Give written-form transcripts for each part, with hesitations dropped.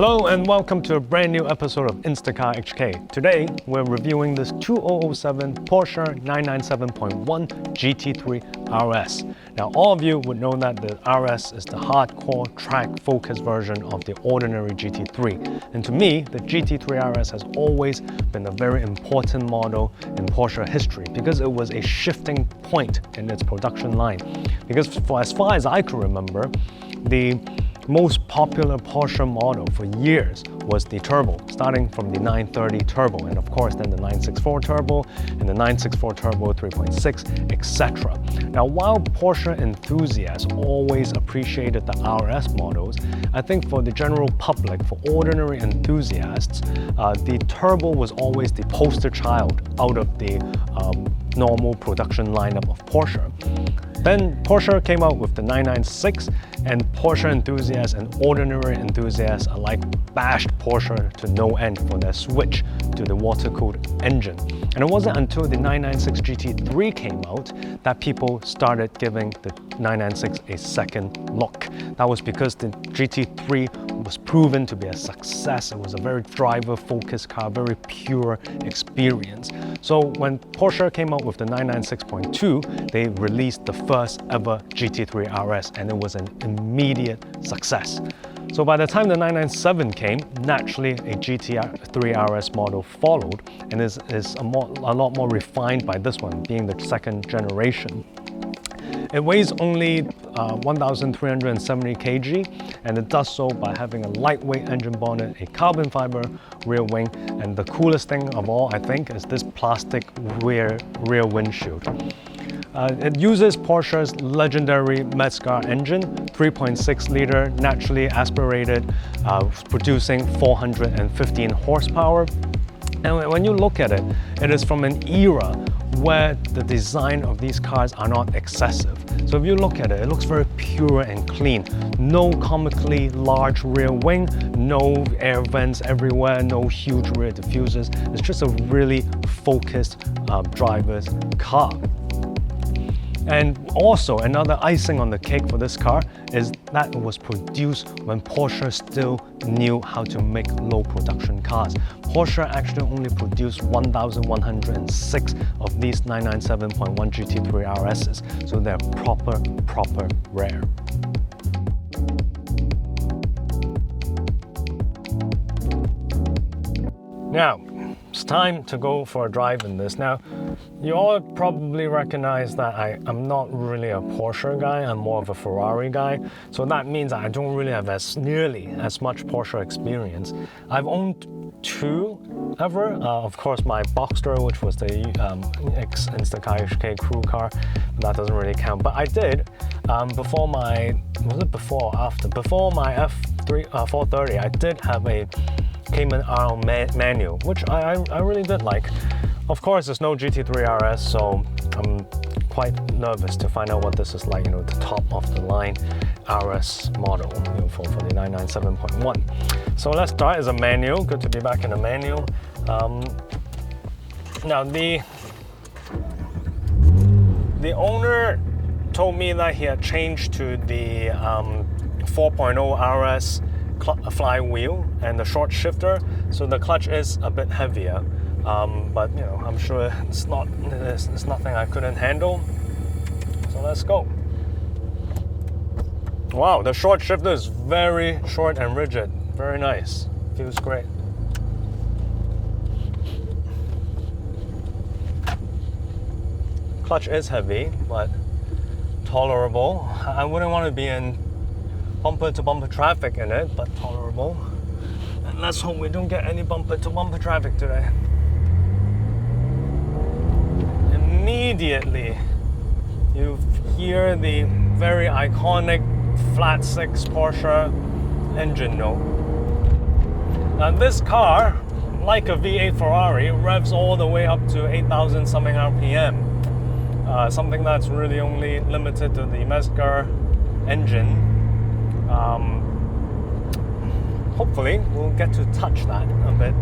Hello and welcome to a brand new episode of Instacar HK. Today we're reviewing this 2007 Porsche 997.1 GT3 RS. Now all of you would know that the RS is the hardcore track-focused version of the ordinary GT3. And to me, the GT3 RS has always been a very important model in Porsche history because it was a shifting point in its production line. Because for as far as I can remember, the most popular Porsche model for years was the Turbo, starting from the 930 Turbo, and of course then the 964 Turbo, and the 964 Turbo 3.6, etc. Now, while Porsche enthusiasts always appreciated the RS models, I think for the general public, for ordinary enthusiasts, the Turbo was always the poster child out of the normal production lineup of Porsche. Then Porsche came out with the 996, and Porsche enthusiasts and ordinary enthusiasts alike bashed Porsche to no end for their switch to the water-cooled engine. And it wasn't until the 996 GT3 came out that people started giving the 996 a second look. That was because the GT3 was proven to be a success. It was a very driver-focused car, very pure experience. So when Porsche came out with the 996.2, they released the first ever GT3 RS, and it was an immediate success. So by the time the 997 came, naturally a GT3 RS model followed, and is a lot more refined by this one, being the second generation. It weighs only 1,370 kg, and it does so by having a lightweight engine bonnet, a carbon fiber rear wing, and the coolest thing of all, I think, is this plastic rear windshield. It uses Porsche's legendary Mezger engine, 3.6 liter, naturally aspirated, producing 415 horsepower. And when you look at it, it is from an era where the design of these cars are not excessive. So if you look at it, it looks very pure and clean. No comically large rear wing, no air vents everywhere, no huge rear diffusers. It's just a really focused driver's car. And also, another icing on the cake for this car is that it was produced when Porsche still knew how to make low production cars. Porsche actually only produced 1,106 of these 997.1 GT3 RSs, so they're proper rare. Now, it's time to go for a drive in this. Now, you all probably recognize that I'm not really a Porsche guy, I'm more of a Ferrari guy. So that means I don't really have nearly as much Porsche experience. I've owned two ever. Of course, my Boxster, which was the Instacar HK crew car, that doesn't really count. But I did, before my F3 430, I did have a Cayman R manual, which I really did like. Of course, there's no GT3 RS, so I'm quite nervous to find out what this is like, the top of the line RS model, for the 997.1. So let's start as a manual. Good to be back in a manual. Now the owner told me that he had changed to the 4.0 RS flywheel and the short shifter, so the clutch is a bit heavier. But I'm sure it's nothing I couldn't handle. So let's go. Wow, the short shifter is very short and rigid. Very nice. Feels great. Clutch is heavy, but tolerable. I wouldn't want to be in bumper-to-bumper traffic in it, but tolerable. And let's hope we don't get any bumper-to-bumper traffic today. Immediately, you hear the very iconic flat six Porsche engine note. Now this car, like a V8 Ferrari, revs all the way up to 8,000 something RPM. Something that's really only limited to the Mezger engine. Hopefully we'll get to touch that a bit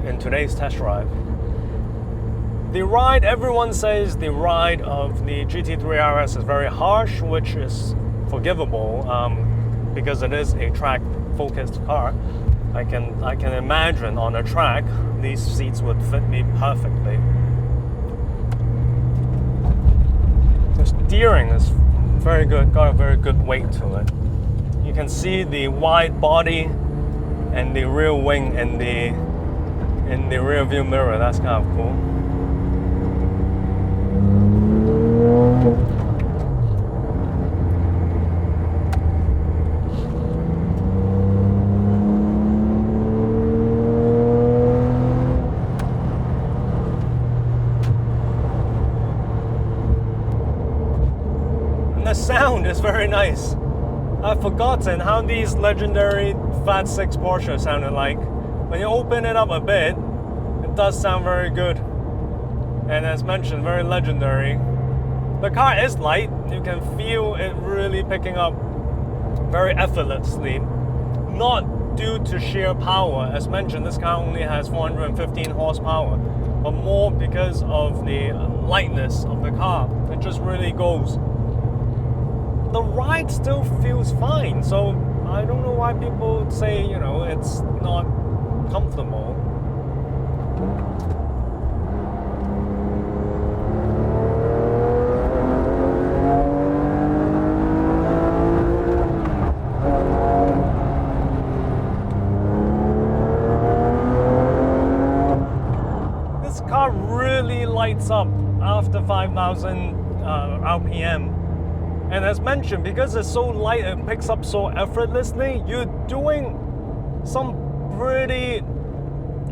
in today's test drive. The ride, everyone says the ride of the GT3 RS is very harsh, which is forgivable because it is a track focused car, I can imagine on a track these seats would fit me perfectly. The steering is very good, got a very good weight to it. You can see the wide body and the rear wing in the rear view mirror. That's kind of cool. The sound is very nice. I've forgotten how these legendary Fat 6 Porsche sounded like. When you open it up a bit, it does sound very good. And as mentioned, very legendary. The car is light. You can feel it really picking up very effortlessly. Not due to sheer power. As mentioned, this car only has 415 horsepower. But more because of the lightness of the car. It just really goes. The ride still feels fine, so I don't know why people say, you know, it's not comfortable. This car really lights up after 5,000 RPM. And as mentioned, because it's so light and picks up so effortlessly, you're doing some pretty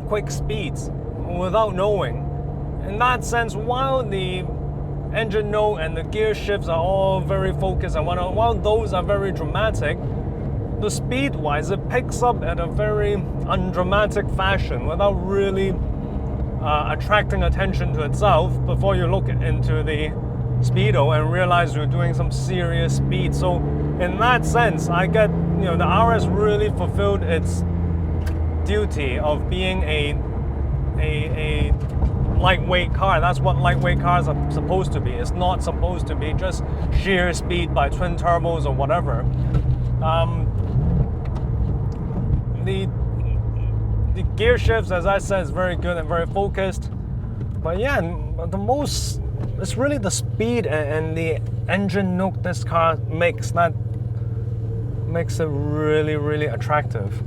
quick speeds without knowing. In that sense, while the engine note and the gear shifts are all very focused, and while those are very dramatic, the speed-wise, it picks up at a very undramatic fashion without really attracting attention to itself before you look into the speedo and realize you're doing some serious speed. So in that sense, I get, you know, the RS really fulfilled its duty of being a lightweight car. That's what lightweight cars are supposed to be. It's not supposed to be just sheer speed by twin turbos or whatever. The gear shifts, as I said, is very good and very focused. But yeah, it's really the speed and the engine note this car makes that makes it really, really attractive.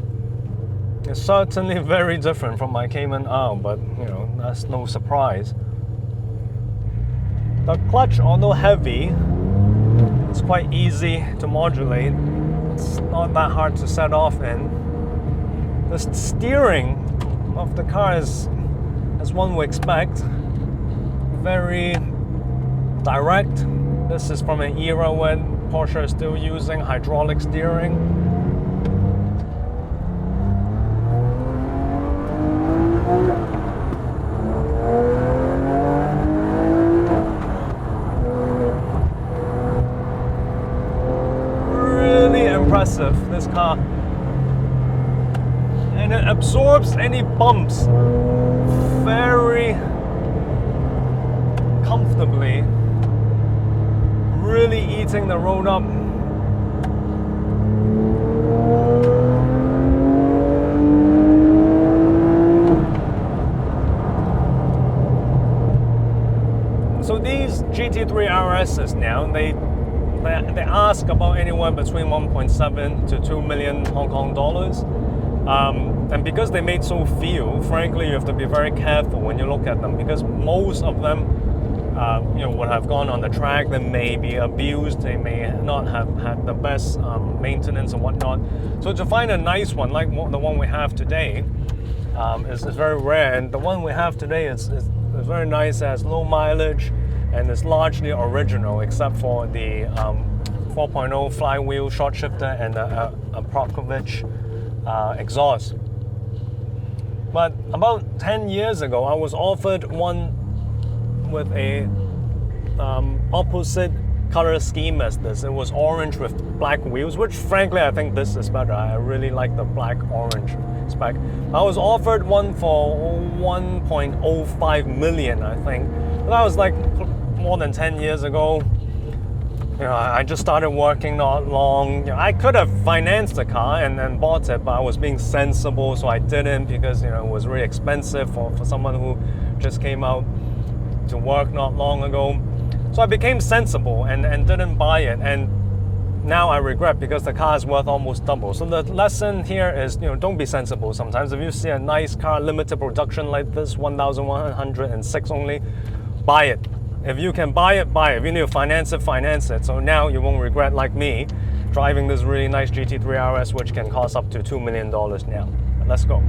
It's certainly very different from my Cayman R, but you know, that's no surprise. The clutch, although heavy, it's quite easy to modulate. It's not that hard to set off in. The steering of the car is, as one would expect, very direct. This is from an era when Porsche is still using hydraulic steering. Really impressive, this car. And it absorbs any bumps very comfortably, really eating the road up. So these GT3 RSs now, they ask about anywhere between 1.7 to 2 million Hong Kong dollars. And because they made so few, frankly, you have to be very careful when you look at them, because most of them would have gone on the track. They may be abused. They may not have had the best maintenance and whatnot. So to find a nice one like the one we have today is very rare. And the one we have today is very nice. It has low mileage and it's largely original, except for the 4.0 flywheel short shifter and a Prokovich exhaust. But about 10 years ago, I was offered one with a opposite color scheme as this. It was orange with black wheels, which frankly I think this is better. I really like the black orange spec. I was offered one for 1.05 million, I think. That was like more than 10 years ago. I just started working not long. I could have financed the car and then bought it, but I was being sensible, so I didn't because it was really expensive for someone who just came out to work not long ago. So I became sensible and didn't buy it, and now I regret because the car is worth almost double. So the lesson here is, don't be sensible sometimes. If you see a nice car, limited production like this, 1,106 only, buy it. If you can buy it, buy it. If you need to finance it. So now you won't regret, like me, driving this really nice GT3 RS, which can cost up to $2 million now. Let's go.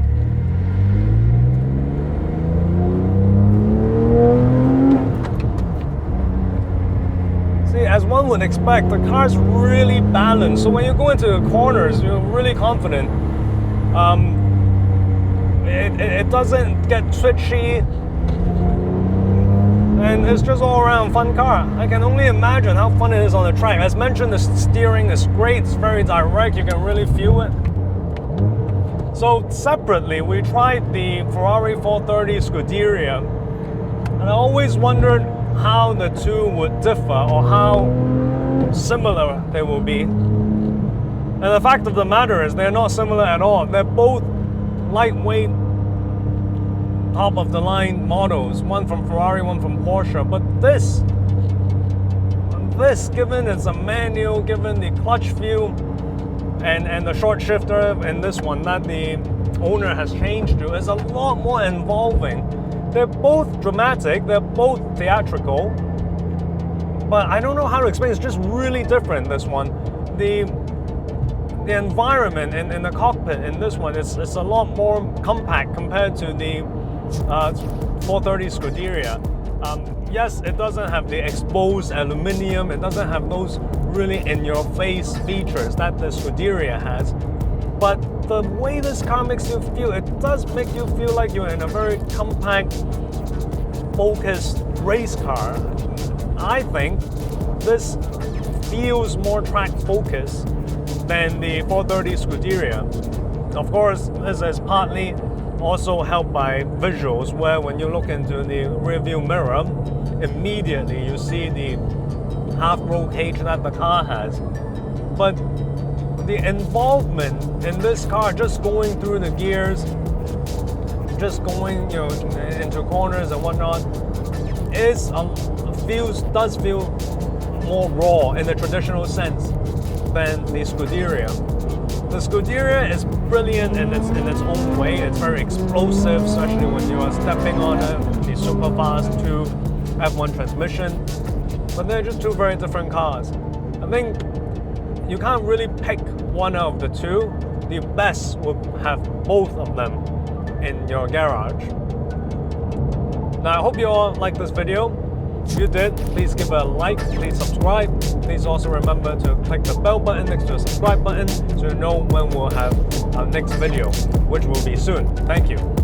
See, as one would expect, the car's really balanced. So when you go into the corners, you're really confident. It doesn't get twitchy. And it's just all around fun car. I can only imagine how fun it is on the track. As mentioned, the steering is great. It's very direct. You can really feel it. So separately, we tried the Ferrari 430 Scuderia. And I always wondered how the two would differ or how similar they will be. And the fact of the matter is they're not similar at all. They're both lightweight, top of the line models, one from Ferrari, one from Porsche. But this, given it's a manual, given the clutch feel and the short shifter in this one that the owner has changed to, is a lot more involving. They're both dramatic, they're both theatrical, but I don't know how to explain. It's just really different, this one. The environment in the cockpit in this one is a lot more compact compared to the 430 Scuderia. Yes, it doesn't have the exposed aluminium, it doesn't have those really in-your-face features that the Scuderia has, but the way this car makes you feel, it does make you feel like you're in a very compact, focused race car. I think this feels more track focused than the 430 Scuderia. Of course, this is partly also helped by visuals, where when you look into the rearview mirror, immediately you see the half-roll cage that the car has. But the involvement in this car, just going through the gears, just going into corners and whatnot, does feel more raw in the traditional sense than the Scuderia. The Scuderia is brilliant in its own way. It's very explosive, especially when you are stepping on it, the super fast 2 F1 transmission. But they're just two very different cars. I think you can't really pick one out of the two. The best would have both of them in your garage. Now I hope you all liked this video. If you did, please give it a like, please subscribe. Please also remember to click the bell button next to the subscribe button so you know when we'll have our next video, which will be soon. Thank you.